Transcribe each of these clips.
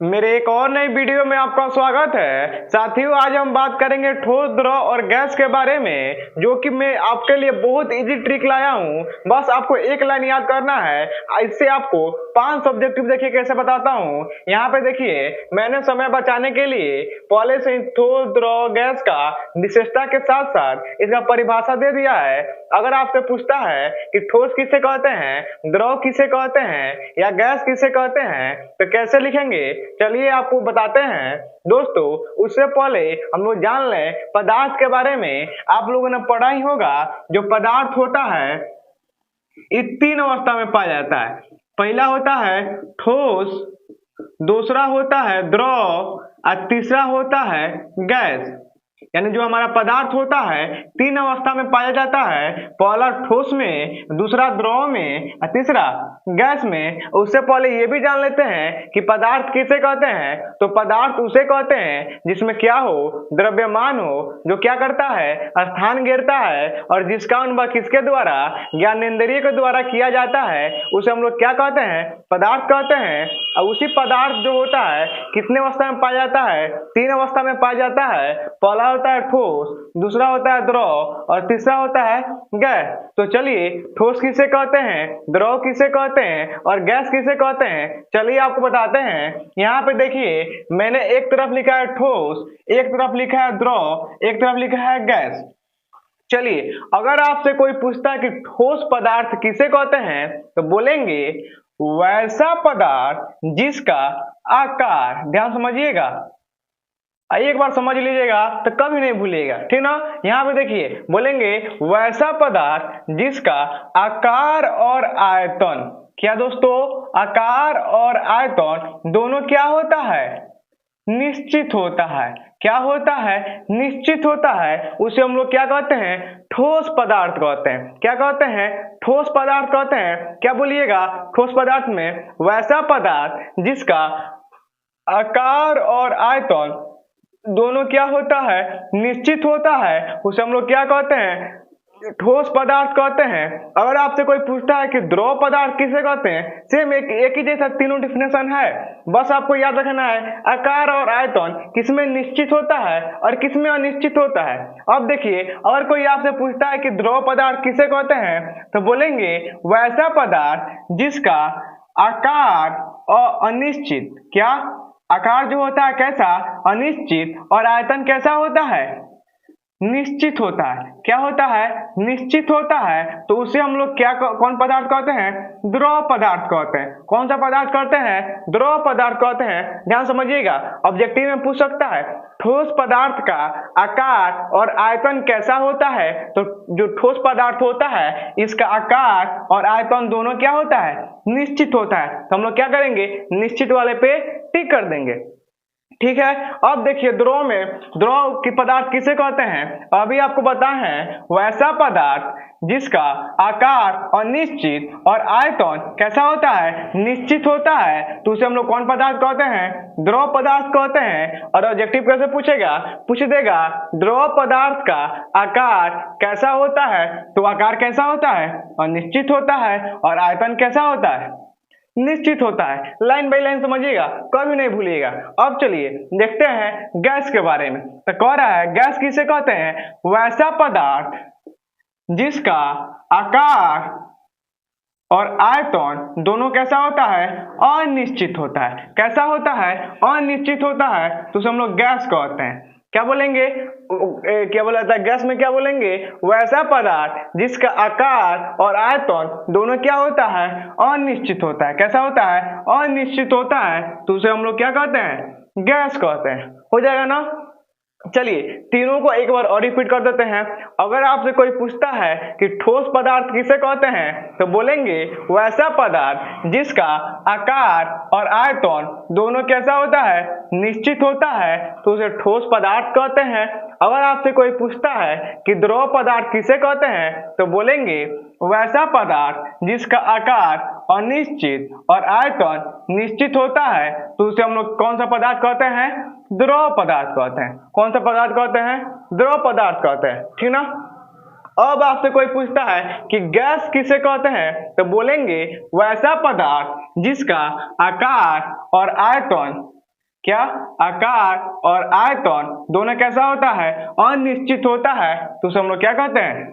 मेरे एक और नई वीडियो में आपका स्वागत है। साथियों, आज हम बात करेंगे ठोस, द्रव और गैस के बारे में, जो कि मैं आपके लिए बहुत इजी ट्रिक लाया हूं। बस आपको एक लाइन याद करना है। इससे आपको 5 ऑब्जेक्टिव देखिए कैसे बताता हूं। यहाँ पे देखिए, मैंने समय बचाने के लिए पहले से ही ठोस, द्रव, गैस का विशेषता के साथ साथ इसका परिभाषा दे दिया है। अगर आपसे पूछता है कि ठोस किसे कहते हैं, द्रव किसे कहते हैं या गैस किसे कहते हैं, तो कैसे लिखेंगे, चलिए आपको बताते हैं। दोस्तों, उससे पहले हम लोग जान लें पदार्थ के बारे में। आप लोगों ने पढ़ा ही होगा, जो पदार्थ होता है ये 3 अवस्था में पाया जाता है। पहला होता है ठोस, दूसरा होता है द्रव और तीसरा होता है गैस। यानी जो हमारा पदार्थ होता है 3 अवस्था में पाया जाता है। पहला ठोस में, दूसरा द्रव में और तीसरा गैस में। उससे पहले ये भी जान लेते हैं कि पदार्थ किसे कहते हैं। तो पदार्थ उसे कहते हैं जिसमें क्या हो, द्रव्यमान हो, जो क्या करता है, स्थान घेरता है, और जिसका अनुभव किसके द्वारा, ज्ञानेंद्रिय के द्वारा किया जाता है, उसे हम लोग क्या कहते हैं, पदार्थ कहते हैं। और उसी पदार्थ जो होता है कितने अवस्था में पाया जाता है, 3 अवस्था में पाया जाता है। पहला होता है ठोस, दूसरा होता है द्रव और तीसरा होता है गैस। तो चलिए, ठोस किसे कहते हैं, द्रव किसे कहते हैं और गैस किसे कहते हैं, चलिए आपको बताते हैं। यहाँ पे देखिए, मैंने एक तरफ लिखा है ठोस, एक तरफ लिखा है द्रव, एक तरफ लिखा है गैस। चलिए, अगर आपसे कोई पूछता है कि ठोस पदार्थ किसे कहते हैं, तो बोलेंगे वैसा पदार्थ जिसका आकार, ध्यान समझिएगा, एक बार समझ लीजिएगा तो कभी नहीं भूलिएगा, ठीक ना। यहाँ पे देखिए, बोलेंगे वैसा पदार्थ जिसका आकार और आयतन, क्या दोस्तों, आकार और आयतन दोनों क्या होता है, निश्चित होता है। क्या होता है, निश्चित होता है। उसे हम लोग क्या कहते हैं, ठोस पदार्थ कहते हैं। क्या कहते हैं, ठोस पदार्थ कहते हैं। क्या बोलिएगा, ठोस पदार्थ में वैसा पदार्थ जिसका आकार और आयतन दोनों क्या होता है, निश्चित होता है, उसे हम लोग क्या कहते हैं, ठोस पदार्थ कहते हैं। अगर आपसे कोई पूछता है कि द्रव पदार्थ किसे कहते हैं, सेम एक ही जैसा तीनों डिफिनेशन है। बस आपको याद रखना है आकार और आयतन किसमें निश्चित होता है और किसमें अनिश्चित होता है। अब देखिए, अगर कोई आपसे पूछता है कि द्रव पदार्थ किसे कहते हैं, तो बोलेंगे वैसा पदार्थ जिसका आकार और अनिश्चित, क्या, आकार जो होता है कैसा, अनिश्चित, और आयतन कैसा होता है, निश्चित होता है। क्या होता है, निश्चित होता है। तो उसे हम लोग क्या, कौन पदार्थ कहते हैं, द्रव पदार्थ कहते हैं। कौन सा पदार्थ कहते हैं, द्रव पदार्थ कहते हैं। ध्यान समझिएगा, ऑब्जेक्टिव में पूछ सकता है ठोस पदार्थ का आकार और आयतन कैसा होता है। तो जो ठोस पदार्थ होता है इसका आकार और आयतन दोनों क्या होता है, निश्चित होता है। तो हम लोग क्या करेंगे, निश्चित वाले पे टिक कर देंगे, ठीक है। अब देखिए, द्रव में, द्रव की पदार्थ किसे कहते हैं, अभी आपको बताए हैं वैसा पदार्थ जिसका आकार अनिश्चित और आयतन कैसा होता है, निश्चित होता है। तो उसे हम लोग कौन पदार्थ कहते हैं, द्रव पदार्थ कहते हैं। और ऑब्जेक्टिव कैसे पूछेगा, पूछ देगा द्रव पदार्थ का आकार कैसा होता है। तो आकार कैसा होता है, अनिश्चित होता है, और आयतन कैसा होता है, निश्चित होता है। लाइन बाय लाइन समझिएगा, कभी नहीं भूलिएगा। अब चलिए देखते हैं गैस के बारे में। तो कह रहा है गैस किसे कहते हैं, वैसा पदार्थ जिसका आकार और आयतन दोनों कैसा होता है, अनिश्चित होता है। कैसा होता है, अनिश्चित होता है। तो उसे हम लोग गैस कहते हैं। क्या बोलेंगे, क्या बोला था, गैस में क्या बोलेंगे, वैसा पदार्थ जिसका आकार और आयतन दोनों क्या होता है, अनिश्चित होता है। कैसा होता है, अनिश्चित होता है। तो उसे हम लोग क्या कहते हैं, गैस कहते हैं। हो जाएगा ना। चलिए, तीनों को एक बार और रिपीट कर देते हैं। अगर आपसे कोई पूछता है कि ठोस पदार्थ किसे कहते हैं, तो बोलेंगे वैसा पदार्थ जिसका आकार और आयतन दोनों कैसा होता है, निश्चित होता है। तो उसे ठोस पदार्थ कहते हैं। अगर आपसे कोई पूछता है कि द्रव पदार्थ किसे कहते हैं, तो बोलेंगे वैसा पदार्थ जिसका आकार अनिश्चित और आयतन निश्चित होता है। तो उसे हम लोग कौन सा पदार्थ कहते हैं, द्रव पदार्थ कहते हैं। कौन सा पदार्थ कहते हैं, द्रव पदार्थ कहते हैं, ठीक ना। अब आपसे कोई पूछता है कि गैस किसे कहते हैं, तो बोलेंगे वैसा पदार्थ जिसका आकार और आयतन क्या आकार और आयतन दोनों कैसा होता है, अनिश्चित होता है, तो उसे हम लोग क्या कहते हैं,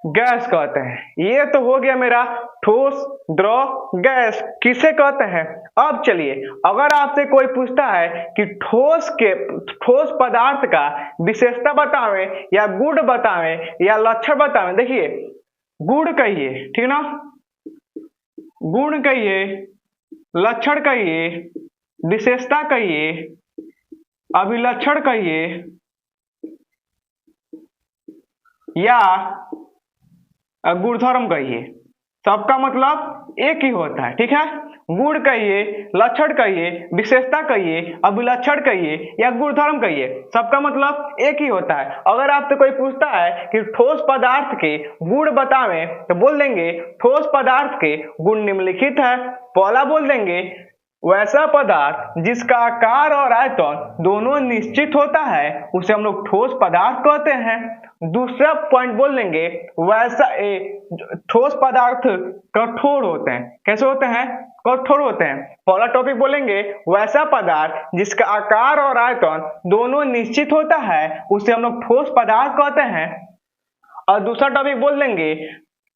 गैस कहते हैं। ये तो हो गया मेरा ठोस, द्रव, गैस किसे कहते हैं। अब चलिए, अगर आपसे कोई पूछता है कि ठोस पदार्थ का विशेषता बतावे या गुण बतावे या लक्षण बतावे, देखिए गुण कहिए, ठीक ना, गुण कहिए, लक्षण कहिए, विशेषता कहिए, अभिलक्षण कहिए या गुणधर्म कहिए, सबका मतलब एक ही होता है, ठीक है। गुण कहिए, लक्षण कहिए, विशेषता कहिए, अभिलक्षण कहिए या गुणधर्म कहिए, सबका मतलब एक ही होता है। अगर आपसे कोई पूछता है कि ठोस पदार्थ के गुण बतावें, तो बोल देंगे ठोस पदार्थ के गुण निम्नलिखित है। पहला बोल देंगे वैसा पदार्थ जिसका आकार और आयतन दोनों निश्चित होता है, उसे हम लोग ठोस पदार्थ कहते हैं। दूसरा पॉइंट बोल लेंगे वैसा ठोस पदार्थ कठोर होते हैं। कैसे होते हैं, कठोर होते हैं। पहला टॉपिक बोलेंगे वैसा पदार्थ जिसका आकार और आयतन दोनों निश्चित होता है, उसे हम लोग ठोस पदार्थ कहते हैं। और दूसरा टॉपिक बोल देंगे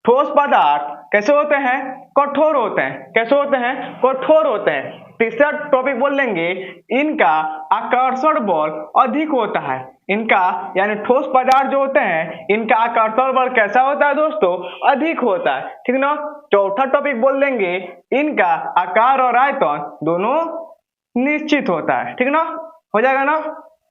ठोस पदार्थ कैसे होते हैं, कठोर होते हैं। कैसे होते हैं, कठोर होते हैं। तीसरा टॉपिक बोल लेंगे इनका आकर्षण बल अधिक होता है। इनका यानी ठोस पदार्थ जो होते हैं, इनका आकर्षण बल कैसा होता है दोस्तों, अधिक होता है, ठीक ना। चौथा टॉपिक बोल देंगे इनका आकार और आयतन दोनों निश्चित होता है, ठीक ना, हो जाएगा ना।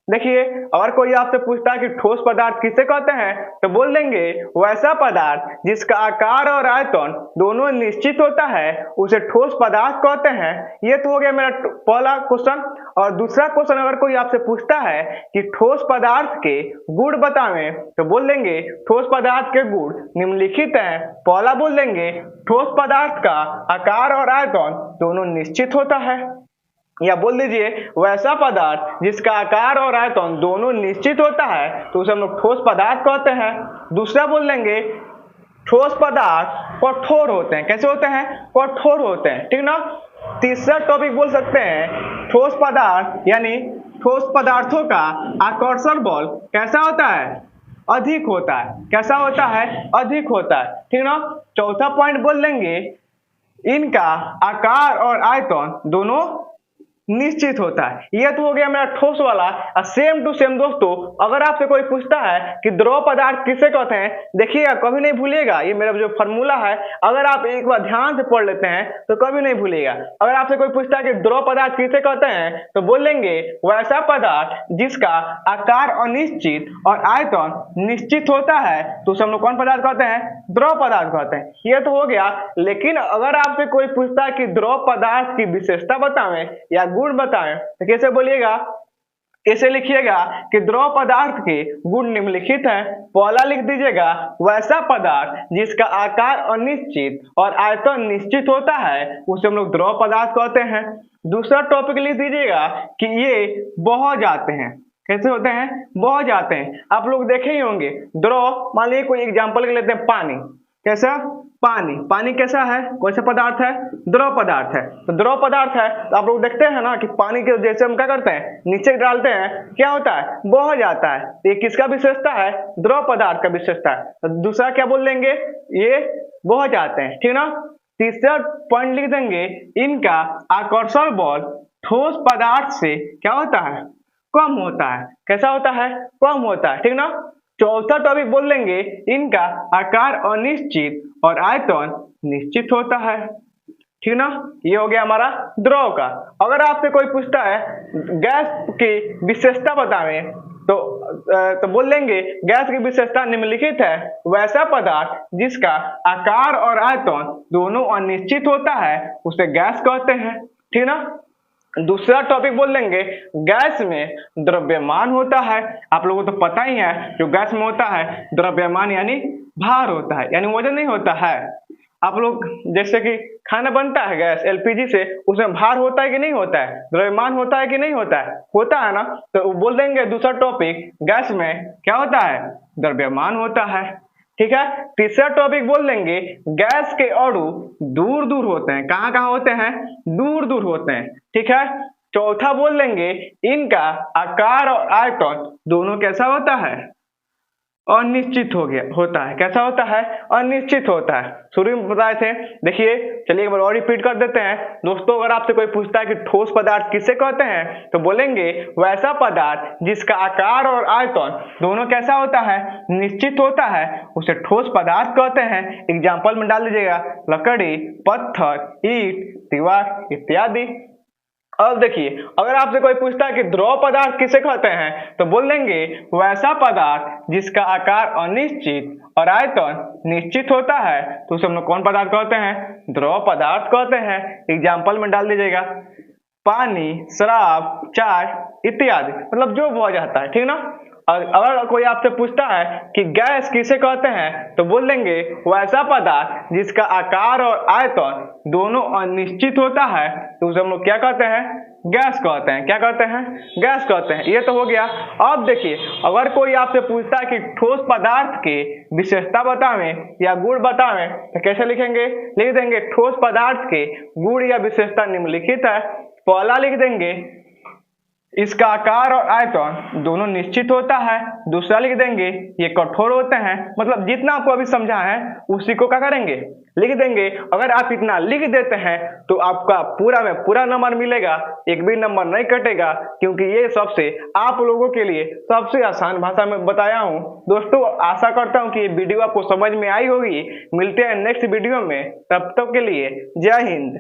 देखिए, अगर कोई आपसे पूछता है कि ठोस पदार्थ किसे कहते हैं, तो बोल देंगे वैसा पदार्थ जिसका आकार और आयतन दोनों निश्चित होता है, उसे ठोस पदार्थ कहते हैं। ये तो हो गया मेरा पहला क्वेश्चन। और दूसरा क्वेश्चन, अगर कोई आपसे पूछता है कि ठोस पदार्थ के गुण बतावें, तो बोल देंगे ठोस पदार्थ के गुण निम्नलिखित हैं। पहला बोल देंगे ठोस पदार्थ का आकार और आयतन दोनों निश्चित होता है, या बोल दीजिए वैसा पदार्थ जिसका आकार और आयतन दोनों निश्चित होता है, तो उसे हम लोग ठोस पदार्थ कहते हैं। दूसरा बोल देंगे ठोस पदार्थ कठोर होते हैं। कैसे होते हैं, कठोर होते हैं, ठीक ना। तीसरा टॉपिक बोल सकते हैं ठोस पदार्थ यानी ठोस पदार्थों का आकर्षण बल कैसा होता है, अधिक होता है। कैसा होता है, अधिक होता है, ठीक ना। चौथा पॉइंट बोल देंगे इनका आकार और आयतन दोनों निश्चित होता है। यह तो हो गया मेरा ठोस वाला। सेम टू सेम दोस्तों, अगर आपसे कोई पूछता है कि द्रव पदार्थ किसे कहते हैं, देखिएगा कभी नहीं भूलिएगा, ये मेरा जो फॉर्मूला है अगर आप एक बार ध्यान से पढ़ लेते हैं तो कभी नहीं भूलिएगा। अगर आपसे कोई पूछता है कि द्रव पदार्थ किसे कहते हैं, तो बोलेंगे वैसा पदार्थ जिसका आकार अनिश्चित और आयतन निश्चित होता है, तो उसे हम लोग कौन पदार्थ कहते हैं, द्रव पदार्थ कहते हैं। यह तो हो गया। लेकिन अगर आपसे कोई पूछता है कि द्रव पदार्थ की विशेषता बतावें या गुण बताएं, तो कैसे बोलिएगा, कैसे लिखिएगा कि द्रव पदार्थ के गुण निम्नलिखित हैं। पहला लिख दीजिएगा वैसा पदार्थ जिसका आकार अनिश्चित और आयतन निश्चित होता है, उसे हम लोग द्रव पदार्थ कहते हैं। दूसरा टॉपिक लिख दीजिएगा कि ये बह जाते हैं। कैसे होते हैं, बह जाते हैं। आप लोग देखे ही होंगे द्रव, मान लीजिए कोई एग्जाम्पल ले लेते हैं पानी। कैसा, पानी। पानी कैसा है, कौन सा पदार्थ है, द्रव पदार्थ है। तो द्रव पदार्थ है तो आप लोग देखते हैं ना कि पानी के जैसे हम क्या करते हैं, नीचे डालते हैं, क्या होता है, बह जाता है। तो ये किसका विशेषता है, द्रव पदार्थ का विशेषता है। तो दूसरा क्या बोल देंगे, ये बह जाते हैं, ठीक ना। तीसरा पॉइंट लिख देंगे इनका आकर्षण बल ठोस पदार्थ से क्या होता है, कम होता है। कैसा होता है, कम होता है, ठीक ना। चौथा टॉपिक बोल लेंगे इनका आकार अनिश्चित और आयतन निश्चित होता है, ठीक ना। ये हो गया हमारा द्रव का। अगर आपसे कोई पूछता है गैस की विशेषता बतावें, तो बोल लेंगे गैस की विशेषता निम्नलिखित है, वैसा पदार्थ जिसका आकार और आयतन दोनों अनिश्चित होता है, उसे गैस कहते हैं, ठीक ना। दूसरा टॉपिक बोल लेंगे गैस में द्रव्यमान होता है। आप लोगों को तो पता ही है जो गैस में होता है द्रव्यमान यानी भार होता है, यानी वजन नहीं होता है। आप लोग जैसे कि खाना बनता है गैस एलपीजी से, उसमें भार होता है कि नहीं होता है, द्रव्यमान होता है कि नहीं होता है, होता है ना। तो बोल देंगे दूसरा टॉपिक गैस में क्या होता है, द्रव्यमान होता है, ठीक है। तीसरा टॉपिक बोल देंगे गैस के अणु दूर दूर होते हैं। कहाँ कहाँ होते हैं, दूर दूर होते हैं, ठीक है। चौथा बोल देंगे इनका आकार और आयतन दोनों कैसा होता है, अनिश्चित हो गया होता है। कैसा होता है, अनिश्चित होता है। शुरू में बताए थे, देखिए चलिए एक बार और रिपीट कर देते हैं दोस्तों। अगर आपसे कोई पूछता है कि ठोस पदार्थ किसे कहते हैं, तो बोलेंगे वैसा पदार्थ जिसका आकार और आयतन दोनों कैसा होता है, निश्चित होता है, उसे ठोस पदार्थ कहते हैं। एग्जाम्पल में डाल दीजिएगा लकड़ी, पत्थर, ईंट, दीवार इत्यादि। अब देखिए अगर आपसे कोई पूछता है कि द्रव पदार्थ किसे कहते हैं, तो बोल देंगे वैसा पदार्थ जिसका आकार अनिश्चित और आयतन निश्चित होता है, तो उसे हम लोग कौन पदार्थ कहते हैं, द्रव पदार्थ कहते हैं। एग्जाम्पल में डाल दीजिएगा पानी, शराब, चाय इत्यादि, मतलब जो बह जाता है, ठीक ना। और अगर कोई आपसे पूछता है कि गैस किसे कहते हैं, तो बोल देंगे वैसा पदार्थ जिसका आकार और आयतन दोनों अनिश्चित होता है, तो उसे हम लोग क्या कहते हैं, गैस कहते हैं। क्या कहते हैं, गैस कहते हैं। ये तो हो गया। अब देखिए अगर कोई आपसे पूछता है कि ठोस पदार्थ के विशेषता बतावें या गुण बतावें, तो कैसे लिखेंगे, लिख देंगे ठोस पदार्थ के गुण या विशेषता निम्नलिखित है। पहला लिख देंगे इसका आकार और आयतन दोनों निश्चित होता है। दूसरा लिख देंगे ये कठोर होते हैं। मतलब जितना आपको अभी समझा है उसी को क्या करेंगे, लिख देंगे। अगर आप इतना लिख देते हैं तो आपका पूरा में पूरा नंबर मिलेगा, एक भी नंबर नहीं कटेगा, क्योंकि ये सबसे आप लोगों के लिए सबसे आसान भाषा में बताया हूं। दोस्तों आशा करता हूं कि ये वीडियो आपको समझ में आई होगी। मिलते हैं नेक्स्ट वीडियो में, तब तक के लिए जय हिंद।